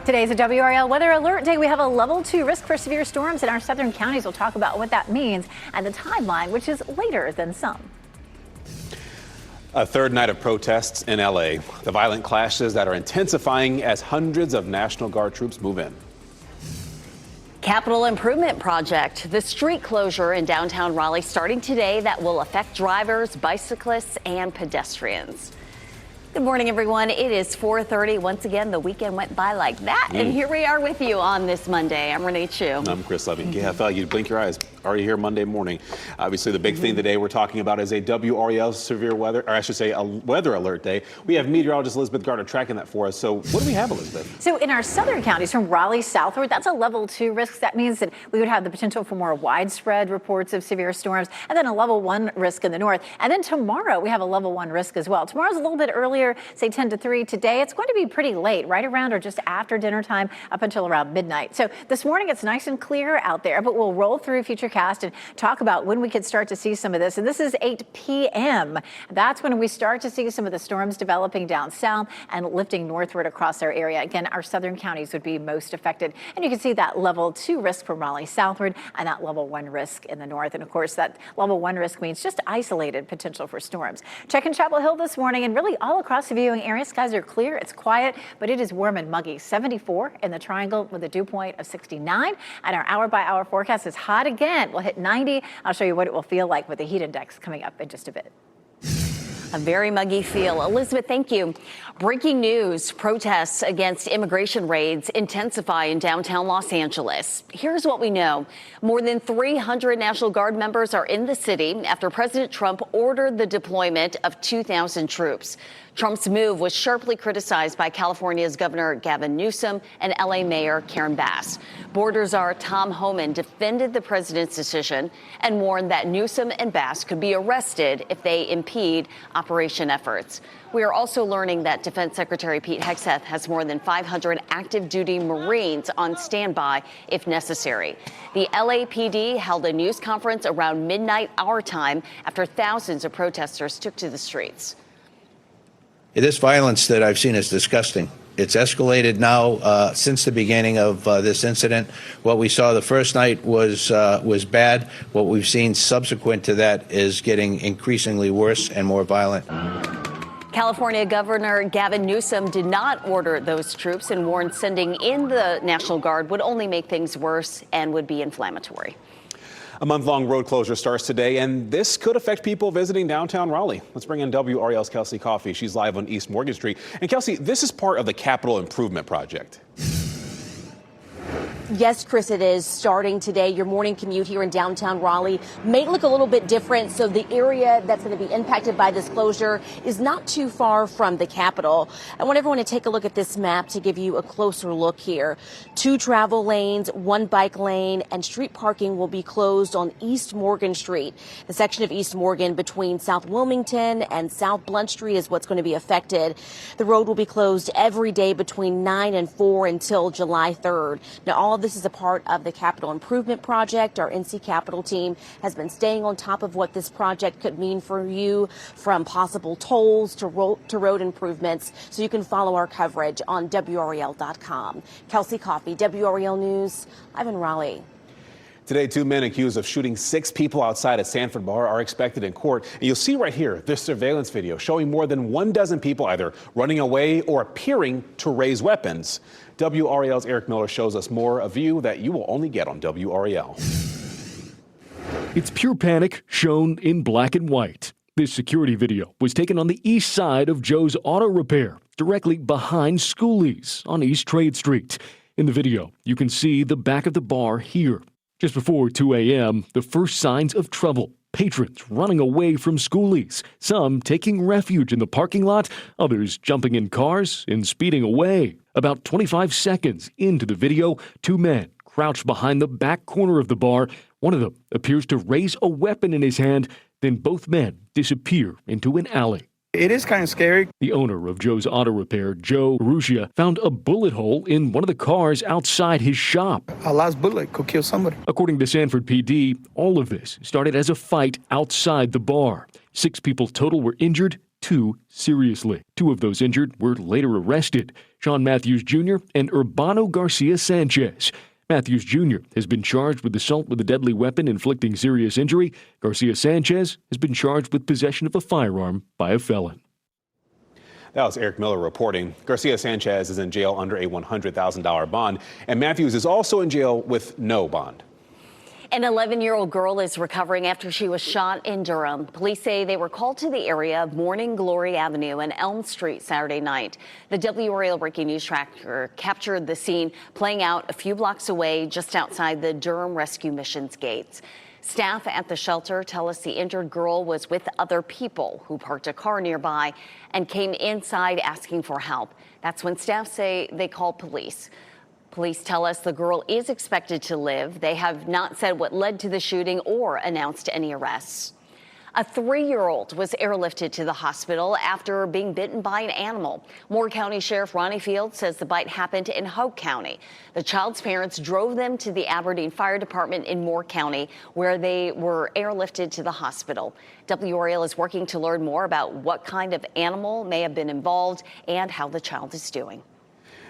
Today's a WRAL weather alert day. We have a level 2 risk for severe storms in our southern counties. We'll talk about what that means and the timeline, which is later than some. A third night of protests in LA. The violent clashes that are intensifying as hundreds of National Guard troops move in. Capital Improvement Project, the street closure in downtown Raleigh starting today that will affect drivers, bicyclists, and pedestrians. Good morning, everyone. It is 4:30. Once again, the weekend went by like that. And here we are with you on this Monday. I'm Renee Chu. I'm Chris Levy. Yeah, I thought you'd blink your eyes. Already here Monday morning. Obviously, the big thing today we're talking about is a WRAL severe weather, or I should say a weather alert day. We have meteorologist Elizabeth Gardner tracking that for us. So what do we have, Elizabeth? So in our southern counties from Raleigh southward, that's a level 2 risk. That means that we would have the potential for more widespread reports of severe storms, and then a level 1 risk in the north. And then tomorrow we have a level 1 risk as well. Tomorrow's a little bit earlier, say 10 to 3. Today it's going to be pretty late, right around or just after dinner time up until around midnight. So this morning it's nice and clear out there, but we'll roll through Futurecast and talk about when we could start to see some of this. And this is 8 p.m. That's when we start to see some of the storms developing down south and lifting northward across our area. Again, our southern counties would be most affected. And you can see that level 2 risk from Raleigh southward and that level 1 risk in the north. And of course, that level 1 risk means just isolated potential for storms. Checking Chapel Hill this morning and really all across the viewing area. Skies are clear. It's quiet, but it is warm and muggy. 74 in the Triangle with a dew point of 69. And our hour-by-hour forecast is hot again. We'll hit 90. I'll show you what it will feel like with the heat index coming up in just a bit. A very muggy feel. Elizabeth, thank you. Breaking news, protests against immigration raids intensify in downtown Los Angeles. Here's what we know. More than 300 National Guard members are in the city after President Trump ordered the deployment of 2,000 troops. Trump's move was sharply criticized by California's Governor Gavin Newsom and LA Mayor Karen Bass. Border czar Tom Homan defended the president's decision and warned that Newsom and Bass could be arrested if they impede operation efforts. We are also learning that Defense Secretary Pete Hegseth has more than 500 active duty Marines on standby if necessary. The LAPD held a news conference around midnight our time after thousands of protesters took to the streets. This violence that I've seen is disgusting. It's escalated now since the beginning of this incident. What we saw the first night was bad. What we've seen subsequent to that is getting increasingly worse and more violent. California Governor Gavin Newsom did not order those troops and warned sending in the National Guard would only make things worse and would be inflammatory. A month-long road closure starts today, and this could affect people visiting downtown Raleigh. Let's bring in WRAL's Kelsey Coffey. She's live on East Morgan Street. And Kelsey, this is part of the Capital Improvement Project. Yes, Chris, it is. Starting today, your morning commute here in downtown Raleigh may look a little bit different. So the area that's going to be impacted by this closure is not too far from the Capitol. I want everyone to take a look at this map to give you a closer look here. 2 travel lanes, 1 bike lane, and street parking will be closed on East Morgan Street. The section of East Morgan between South Wilmington and South Blunt Street is what's going to be affected. The road will be closed every day between 9 and 4 until July 3rd. Now, all this is a part of the Capital Improvement Project. Our NC Capital team has been staying on top of what this project could mean for you, from possible tolls to road improvements, so you can follow our coverage on WRAL.com. Kelsey Coffey, WRAL News, live in Raleigh. Today, 2 men accused of shooting 6 people outside a Sanford bar are expected in court. And you'll see right here this surveillance video showing more than 12 people either running away or appearing to raise weapons. WRAL's Eric Miller shows us more, a view that you will only get on WRAL. It's pure panic shown in black and white. This security video was taken on the east side of Joe's Auto Repair, directly behind Schoolies on East Trade Street. In the video, you can see the back of the bar here. Just before 2 a.m., the first signs of trouble. Patrons running away from Schoolies, some taking refuge in the parking lot, others jumping in cars and speeding away. About 25 seconds into the video, 2 men crouched behind the back corner of the bar. One of them appears to raise a weapon in his hand, then both men disappear into an alley. It is kind of scary. The owner of Joe's Auto Repair, Joe Rugia, found a bullet hole in one of the cars outside his shop. A last bullet could kill somebody. According to Sanford PD, all of this started as a fight outside the bar. 6 people total were injured, 2 seriously. 2 of those injured were later arrested. Sean Matthews Jr. and Urbano Garcia Sanchez. Matthews Jr. has been charged with assault with a deadly weapon inflicting serious injury. Garcia Sanchez has been charged with possession of a firearm by a felon. That was Eric Miller reporting. Garcia Sanchez is in jail under a $100,000 bond, and Matthews is also in jail with no bond. An 11-year-old girl is recovering after she was shot in Durham. Police say they were called to the area of Morning Glory Avenue and Elm Street Saturday night. The WRAL breaking news tracker captured the scene playing out a few blocks away just outside the Durham Rescue Mission's gates. Staff at the shelter tell us the injured girl was with other people who parked a car nearby and came inside asking for help. That's when staff say they called police. Police tell us the girl is expected to live. They have not said what led to the shooting or announced any arrests. A 3-year-old was airlifted to the hospital after being bitten by an animal. Moore County Sheriff Ronnie Fields says the bite happened in Hoke County. The child's parents drove them to the Aberdeen Fire Department in Moore County, where they were airlifted to the hospital. WRAL is working to learn more about what kind of animal may have been involved and how the child is doing.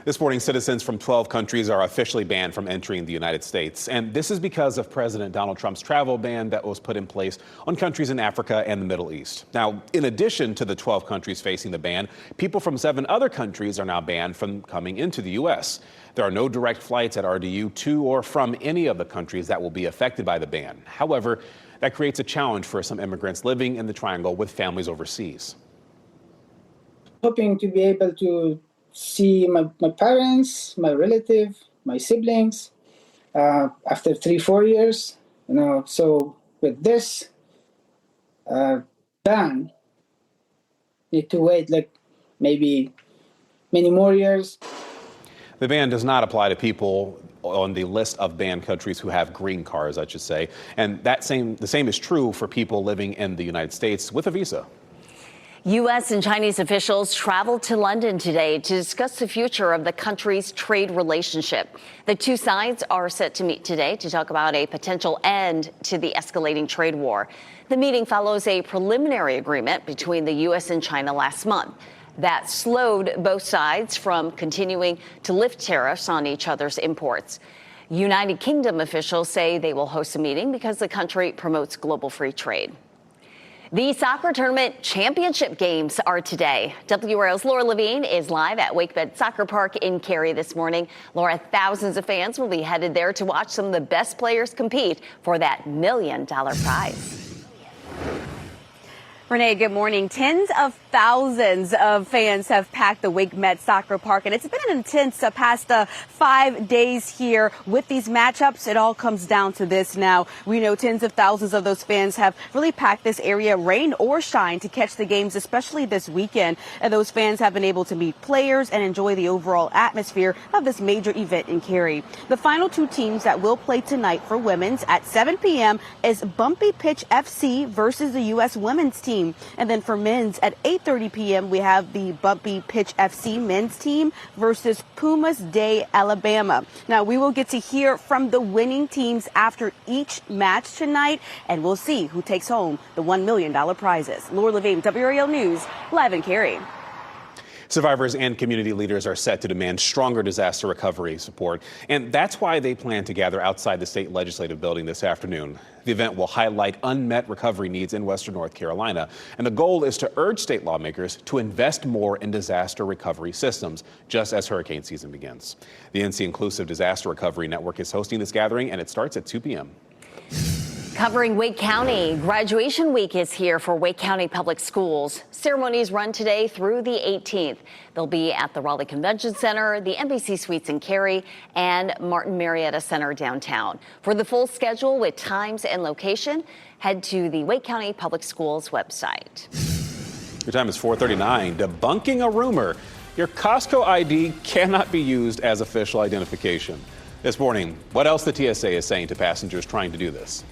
This morning, citizens from 12 countries are officially banned from entering the United States. And this is because of President Donald Trump's travel ban that was put in place on countries in Africa and the Middle East. Now, in addition to the 12 countries facing the ban, people from 7 other countries are now banned from coming into the U.S. There are no direct flights at RDU to or from any of the countries that will be affected by the ban. However, that creates a challenge for some immigrants living in the Triangle with families overseas. Hoping to be able to see my parents, my relative, my siblings after 3-4 years. So with this ban, need to wait like maybe many more years. The ban does not apply to people on the list of banned countries who have green cards, I should say. And the same is true for people living in the United States with a visa. U.S. and Chinese officials traveled to London today to discuss the future of the country's trade relationship. The two sides are set to meet today to talk about a potential end to the escalating trade war. The meeting follows a preliminary agreement between the U.S. and China last month that slowed both sides from continuing to lift tariffs on each other's imports. United Kingdom officials say they will host a meeting because the country promotes global free trade. The soccer tournament championship games are today. WRAL's Laura Levine is live at Wakebed Soccer Park in Cary this morning. Laura, thousands of fans will be headed there to watch some of the best players compete for that $1 million prize. Renee, good morning. Tens of thousands of fans have packed the Wakebed Soccer Park, and it's been an intense past 5 days here with these matchups. It all comes down to this now. We know tens of thousands of those fans have really packed this area, rain or shine, to catch the games, especially this weekend. And those fans have been able to meet players and enjoy the overall atmosphere of this major event in Cary. The final 2 teams that will play tonight for women's at 7 p.m. is Bumpy Pitch FC versus the U.S. women's team. And then for men's at 8:30 p.m. we have the Bumpy Pitch FC men's team versus Pumas Day, Alabama. Now we will get to hear from the winning teams after each match tonight, and we'll see who takes home the $1 million prizes. Laura Levine, WRAL News, live in Cary. Survivors and community leaders are set to demand stronger disaster recovery support, and that's why they plan to gather outside the state legislative building this afternoon. The event will highlight unmet recovery needs in Western North Carolina, and the goal is to urge state lawmakers to invest more in disaster recovery systems, just as hurricane season begins. The NC Inclusive Disaster Recovery Network is hosting this gathering, and it starts at 2 p.m. Covering Wake County, graduation week is here for Wake County Public Schools. Ceremonies run today through the 18th. They'll be at the Raleigh Convention Center, the Embassy Suites in Cary, and Martin Marietta Center downtown. For the full schedule with times and location, head to the Wake County Public Schools website. Your time is 4:39. Debunking a rumor. Your Costco ID cannot be used as official identification. This morning, what else the TSA is saying to passengers trying to do this?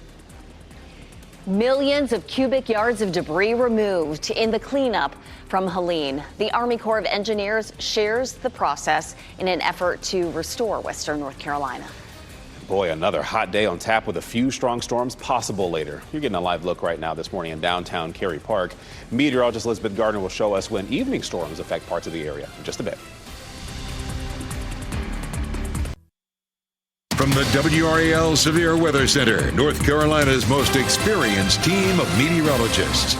Millions of cubic yards of debris removed in the cleanup from Helene. The Army Corps of Engineers shares the process in an effort to restore Western North Carolina. Boy, another hot day on tap with a few strong storms possible later. You're getting a live look right now this morning in downtown Cary Park. Meteorologist Elizabeth Gardner will show us when evening storms affect parts of the area in just a bit. the WRAL Severe Weather Center, North Carolina's most experienced team of meteorologists.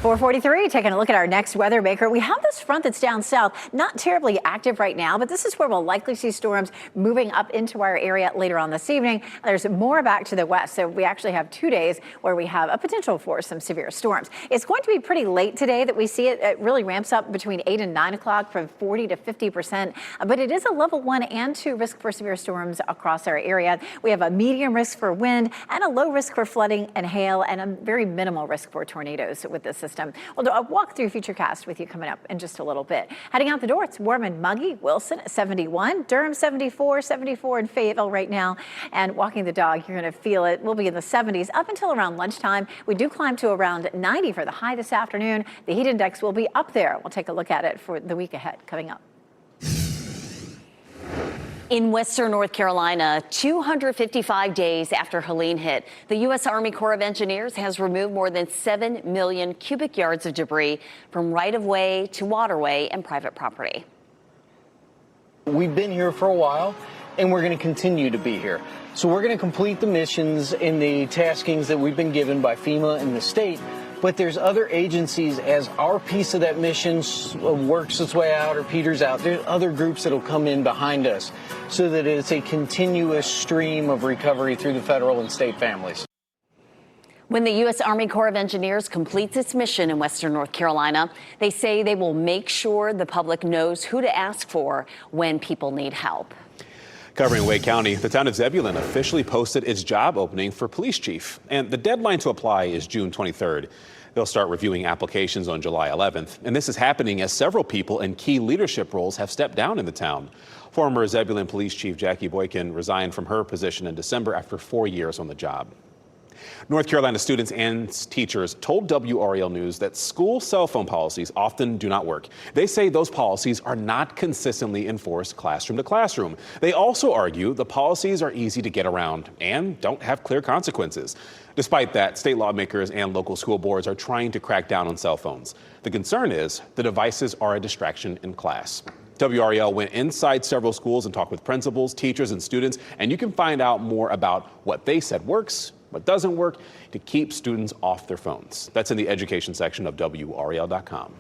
4:43, taking a look at our next weather maker. We have this front that's down south, not terribly active right now, but this is where we'll likely see storms moving up into our area later on this evening. There's more back to the west, so we actually have 2 days where we have a potential for some severe storms. It's going to be pretty late today that we see it. It really ramps up between 8 and 9 o'clock from 40 to 50%, but it is a level 1 and 2 risk for severe storms across our area. We have a medium risk for wind and a low risk for flooding and hail and a very minimal risk for tornadoes with this system. We'll do a walk through Futurecast with you coming up in just a little bit. Heading out the door, it's warm and muggy. Wilson at 71, Durham 74, 74 in Fayetteville right now. And walking the dog, you're going to feel it. We'll be in the 70s up until around lunchtime. We do climb to around 90 for the high this afternoon. The heat index will be up there. We'll take a look at it for the week ahead coming up. In western North Carolina, 255 days after Helene hit, the U.S. Army Corps of Engineers has removed more than 7 million cubic yards of debris from right-of-way to waterway and private property. We've been here for a while, and we're going to continue to be here. So we're going to complete the missions and the taskings that we've been given by FEMA and the state. But there's other agencies, as our piece of that mission works its way out or peters out, there's other groups that'll come in behind us so that it's a continuous stream of recovery through the federal and state families. When the U.S. Army Corps of Engineers completes its mission in western North Carolina, they say they will make sure the public knows who to ask for when people need help. Covering Wake County, the town of Zebulon officially posted its job opening for police chief, and the deadline to apply is June 23rd. They'll start reviewing applications on July 11th, and this is happening as several people in key leadership roles have stepped down in the town. Former Zebulon Police Chief Jackie Boykin resigned from her position in December after 4 years on the job. North Carolina students and teachers told WRAL News that school cell phone policies often do not work. They say those policies are not consistently enforced classroom to classroom. They also argue the policies are easy to get around and don't have clear consequences. Despite that, state lawmakers and local school boards are trying to crack down on cell phones. The concern is the devices are a distraction in class. WRAL went inside several schools and talked with principals, teachers, and students, and you can find out more about what they said works, what doesn't work, to keep students off their phones. That's in the education section of WRAL.com.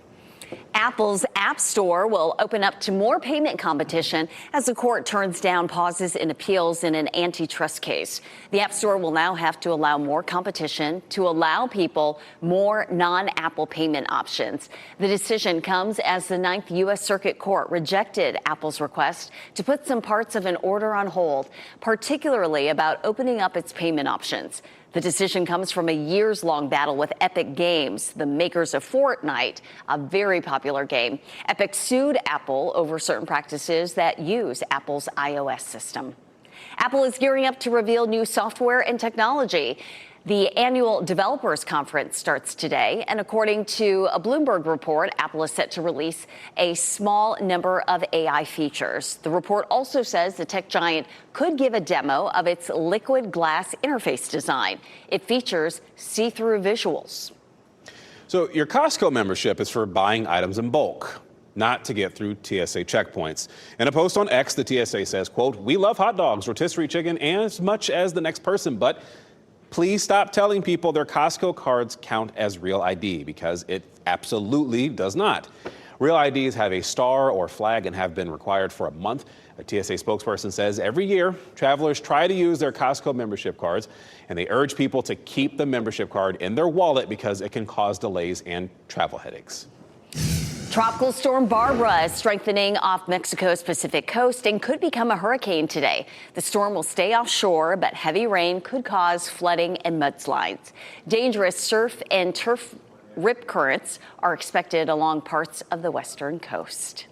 Apple's App Store will open up to more payment competition as the court turns down pauses in appeals in an antitrust case. The App Store will now have to allow more competition to allow people more non-Apple payment options. The decision comes as the 9th U.S. Circuit Court rejected Apple's request to put some parts of an order on hold, particularly about opening up its payment options. The decision comes from a years-long battle with Epic Games, the makers of Fortnite, a very popular game. Epic sued Apple over certain practices that use Apple's iOS system. Apple is gearing up to reveal new software and technology. The annual developers conference starts today, and according to a Bloomberg report, Apple is set to release a small number of AI features. The report also says the tech giant could give a demo of its liquid glass interface design. It features see-through visuals. So your Costco membership is for buying items in bulk, not to get through TSA checkpoints. In a post on X, the TSA says, quote, "We love hot dogs, rotisserie chicken, and as much as the next person, but please stop telling people their Costco cards count as real ID, because it absolutely does not. Real IDs have a star or flag and have been required for a month. A TSA spokesperson says every year travelers try to use their Costco membership cards, and they urge people to keep the membership card in their wallet because it can cause delays and travel headaches." Tropical storm Barbara is strengthening off Mexico's Pacific coast and could become a hurricane today. The storm will stay offshore, but heavy rain could cause flooding and mudslides. Dangerous surf and turf rip currents are expected along parts of the western coast.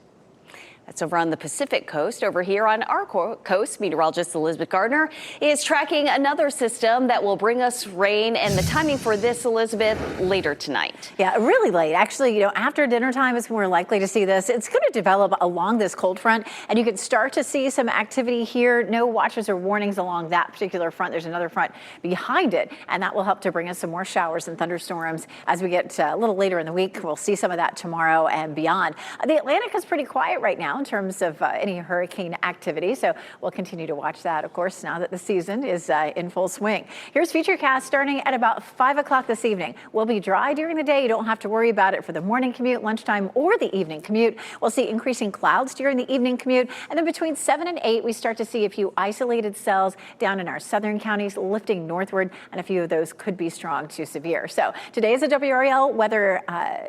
That's over on the Pacific coast. Over here on our coast, meteorologist Elizabeth Gardner is tracking another system that will bring us rain. And the timing for this, Elizabeth, later tonight. Yeah, really late. Actually, after dinner time is when we're likely to see this. It's going to develop along this cold front, and you can start to see some activity here. No watches or warnings along that particular front. There's another front behind it, and that will help to bring us some more showers and thunderstorms as we get a little later in the week. We'll see some of that tomorrow and beyond. The Atlantic is pretty quiet right now. in terms of any hurricane activity. So we'll continue to watch that, of course, now that the season is in full swing. Here's Futurecast starting at about 5 o'clock this evening. We'll be dry during the day. You don't have to worry about it for the morning commute, lunchtime, or the evening commute. We'll see increasing clouds during the evening commute. And then between 7 and 8, we start to see a few isolated cells down in our southern counties lifting northward, and a few of those could be strong to severe. So today is a WRAL weather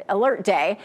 alert day.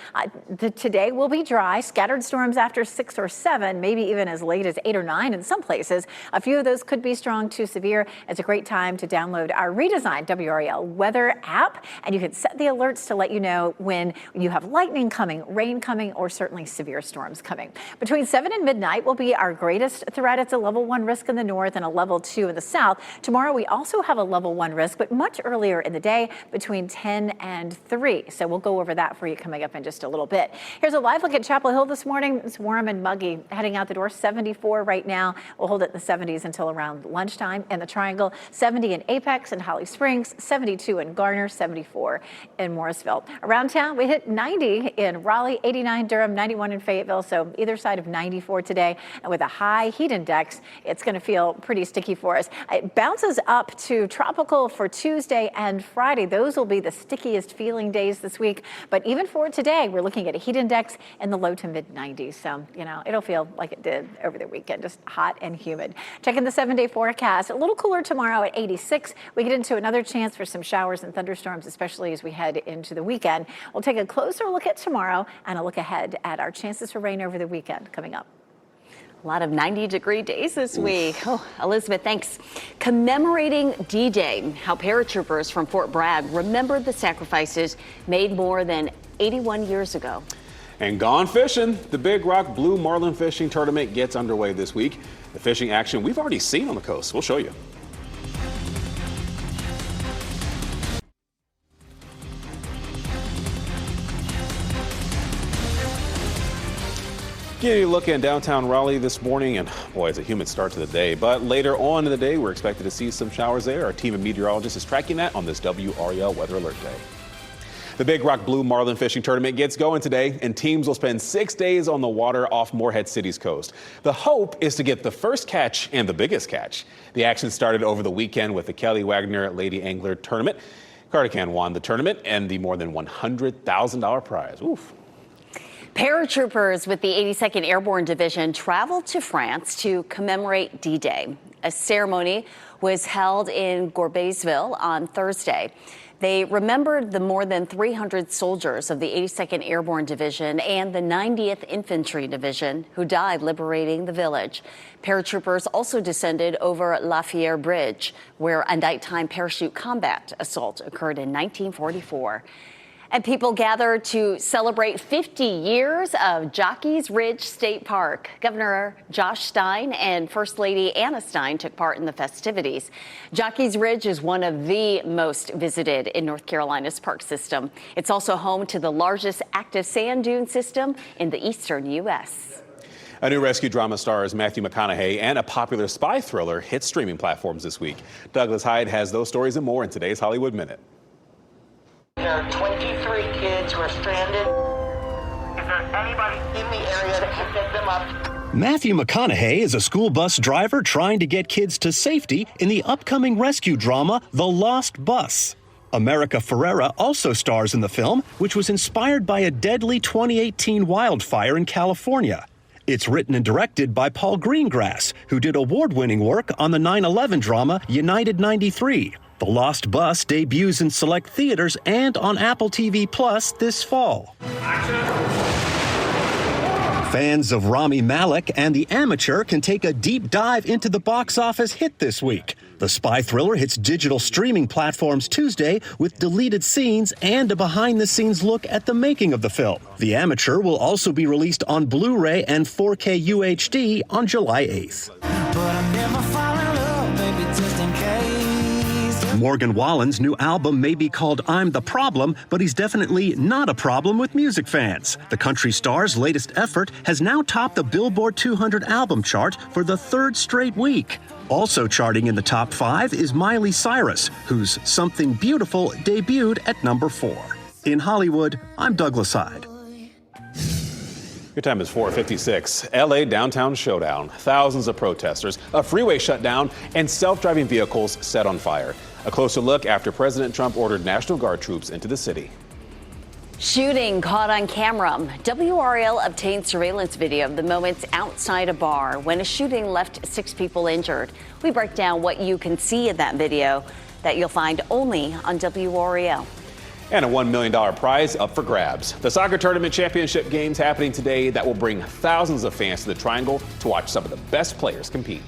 Today will be dry, scattered storms after 6 or 7, maybe even as late as 8 or 9 in some places. A few of those could be strong to severe. It's a great time to download our redesigned WRAL weather app, and you can set the alerts to let you know when you have lightning coming, rain coming, or certainly severe storms coming. Between 7 and midnight will be our greatest threat. It's a level 1 risk in the north and a level 2 in the south. Tomorrow we also have a level 1 risk, but much earlier in the day between 10 and 3. So we'll go over that for you coming up in just a little bit. Here's a live look at Chapel Hill this morning. It's warm and muggy. Heading out the door, 74 right now. We'll hold it in the 70s until around lunchtime. In the Triangle, 70 in Apex and Holly Springs, 72 in Garner, 74 in Morrisville. Around town, we hit 90 in Raleigh, 89 Durham, 91 in Fayetteville. So either side of 94 today. And with a high heat index, it's going to feel pretty sticky for us. It bounces up to tropical for Tuesday and Friday. Those will be the stickiest feeling days this week. But even for today, we're looking at a heat index in the low to mid 90s. So, it'll feel like it did over the weekend, just hot and humid. Checking the 7-day forecast, a little cooler tomorrow at 86. We get into another chance for some showers and thunderstorms, especially as we head into the weekend. We'll take a closer look at tomorrow and a look ahead at our chances for rain over the weekend coming up. A lot of 90-degree days this week. Oh, Elizabeth, thanks. Commemorating D-Day, how paratroopers from Fort Bragg remembered the sacrifices made more than 81 years ago. And gone fishing. The Big Rock Blue Marlin Fishing Tournament gets underway this week. The fishing action we've already seen on the coast. We'll show you. Getting a look in downtown Raleigh this morning, and boy, it's a humid start to the day. But later on in the day, we're expected to see some showers there. Our team of meteorologists is tracking that on this WRAL Weather Alert Day. The Big Rock Blue Marlin Fishing Tournament gets going today, and teams will spend 6 days on the water off Morehead City's coast. The hope is to get the first catch and the biggest catch. The action started over the weekend with the Kelly Wagner Lady Angler Tournament. Cardican won the tournament and the more than $100,000 prize. Oof. Paratroopers with the 82nd Airborne Division traveled to France to commemorate D-Day. A ceremony was held in Corbeil-Essonnes on Thursday. They remembered the more than 300 soldiers of the 82nd Airborne Division and the 90th Infantry Division who died liberating the village. Paratroopers also descended over La Fière Bridge, where a nighttime parachute combat assault occurred in 1944. And people gathered to celebrate 50 years of Jockey's Ridge State Park. Governor Josh Stein and First Lady Anna Stein took part in the festivities. Jockey's Ridge is one of the most visited in North Carolina's park system. It's also home to the largest active sand dune system in the eastern U.S. A new rescue drama stars Matthew McConaughey and a popular spy thriller hit streaming platforms this week. Douglas Hyde has those stories and more in today's Hollywood Minute. There are 23 kids who are stranded. Is there anybody in the area that can pick them up? Matthew McConaughey is a school bus driver trying to get kids to safety in the upcoming rescue drama, The Lost Bus. America Ferrera also stars in the film, which was inspired by a deadly 2018 wildfire in California. It's written and directed by Paul Greengrass, who did award-winning work on the 9/11 drama United 93. The Lost Bus debuts in select theaters and on Apple TV Plus this fall. Fans of Rami Malek and The Amateur can take a deep dive into the box office hit this week. The spy thriller hits digital streaming platforms Tuesday with deleted scenes and a behind-the-scenes look at the making of the film. The Amateur will also be released on Blu-ray and 4K UHD on July 8th. Morgan Wallen's new album may be called I'm the Problem, but he's definitely not a problem with music fans. The country star's latest effort has now topped the Billboard 200 album chart for the third straight week. Also charting in the top 5 is Miley Cyrus, whose Something Beautiful debuted at number 4. In Hollywood, I'm Douglas Hyde. Your time is 4:56. LA downtown showdown. Thousands of protesters, a freeway shutdown, and self-driving vehicles set on fire. A closer look after President Trump ordered National Guard troops into the city. Shooting caught on camera. WRAL obtained surveillance video of the moments outside a bar when a shooting left 6 people injured. We break down what you can see in that video that you'll find only on WRAL. And a $1 million prize up for grabs. The soccer tournament championship games happening today that will bring thousands of fans to the Triangle to watch some of the best players compete.